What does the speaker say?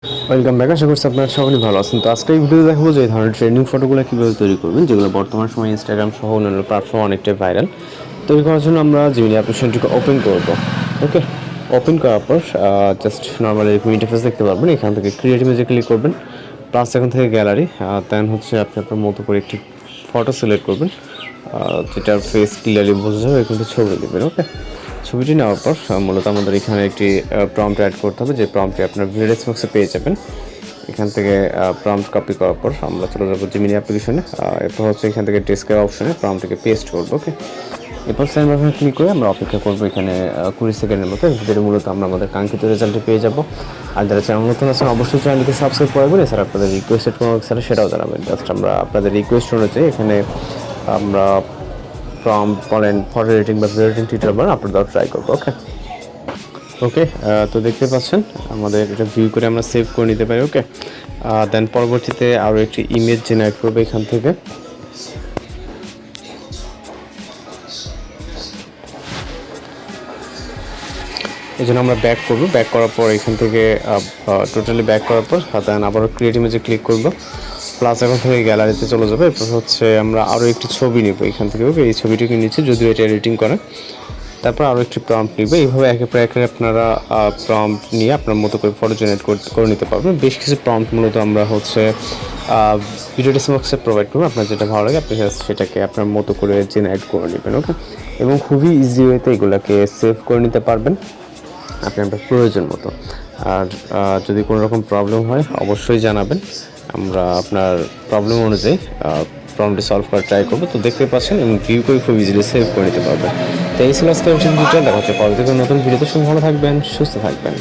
Welcome back. আশা করছি আপনারা সকলেই ভালো আছেন। তো আজকে এই ভিডিওতে দেখাবো যে এই ধরনের ট্রেন্ডিং ফটোগুলো কীভাবে তৈরি করবেন, যেগুলো বর্তমান সময়ে ইনস্টাগ্রাম সহ অন্যান্য প্ল্যাটফর্ম অনেকটাই ভাইরাল। তৈরি করার জন্য আমরা জিমিনি অ্যাপ্লিকেশনটিকে ওপেন করব। ওকে, ওপেন করার পর জাস্ট নর্মালি এরকম ইন্টারফেস দেখতে পারবেন। এখান থেকে ক্রিয়েট ইমেজে ক্লিক করবেন, প্লাস এখান থেকে গ্যালারি, দেন হচ্ছে আপনি আপনার মতো করে একটি ফটো সিলেক্ট করবেন, যেটার ফেস ক্লিয়ারলি বোঝা যাবে, কিন্তু ছবি দেবেন। ওকে, ছবিটি নেওয়ার পর মূলত আমাদের এখানে একটি প্রম্পট অ্যাড করতে হবে, যে প্রম্পটটি আপনার ভিডিও ডেসক্রিপশনে পেয়ে যাবেন। এখান থেকে প্রম্পট কপি করার পর আমরা চলে যাবো জিমিনি অ্যাপ্লিকেশনে। এরপর হচ্ছে এখান থেকে ডেস্কের অপশনে প্রম্পটটিকে পেস্ট করবো। ওকে, এরপর সেন্ড বাটনে ক্লিক করে আমরা অপেক্ষা করবো এখানে 20 সেকেন্ডের মতো। ভিডিওটি মূলত আমরা আমাদের কাঙ্ক্ষিত রেজাল্টটি পেয়ে যাবো। আর যারা চ্যানেল নতুন আছেন অবশ্যই চ্যানেলটিকে সাবস্ক্রাইব করবেন। এছাড়া আপনাদের রিকোয়েস্টেড কোনো সেটাও জানাবেন। জাস্ট আমরা আপনাদের রিকোয়েস্ট অনুযায়ী এখানে আমরা প্রম্পট বলেন, ফটো এডিটিং বা ভিডিও এডিটিং টিউটোরিয়াল আপলোড দেওয়ার ট্রাই করবো। ওকে, তো দেখতে পাচ্ছেন আমাদের এটা ভিউ করে আমরা সেভ করে নিতে পারি। ওকে, দেন পরবর্তীতে আরও একটি ইমেজ জেনারেট করবো এখান থেকে। এই জন্য আমরা ব্যাক করবো। ব্যাক করার পর এখান থেকে টোটালি ব্যাক করার পর দেন আবারও ক্রিয়েট ইমেজে ক্লিক করবো, প্লাস এখন থেকে গ্যালারিতে চলে যাবে। এরপর হচ্ছে আমরা আরও একটি ছবি নেব এখান থেকে। ওকে, এই ছবিটিকে নিচে, যদিও এটা এডিটিং করে। তারপর আরও একটি প্রম্পট নিবে। এইভাবে একের পর একে আপনারা প্রম্পট নিয়ে আপনার মতো করে ফটো জেনারেট করে নিতে পারবেন। বেশ কিছু প্রম্পট মূলত আমরা হচ্ছে ভিডিও ডেসক্রিপশনে প্রোভাইড করবো। আপনার যেটা ভালো লাগে আপনি সেটাকে আপনার মতো করে জেনারেট করে নেবেন। ওকে, এবং খুবই ইজি ওয়েতে এগুলোকে সেভ করে নিতে পারবেন আপনি আপনার প্রয়োজন মতো। আর যদি কোনো রকম প্রবলেম হয় অবশ্যই জানাবেন, আমরা আপনার প্রবলেম অনুযায়ী প্রবলেমটি সলভ করার ট্রাই করবো। তো দেখতে পাচ্ছেন এবং ভিউ করে খুব ইজিলি সেভ করে নিতে পারবেন। তো এই ছিল আজকে ভিডিওটা। দেখা হচ্ছে পরবর্তী নতুন ভিডিওতে। ভালো থাকবেন, সুস্থ থাকবেন।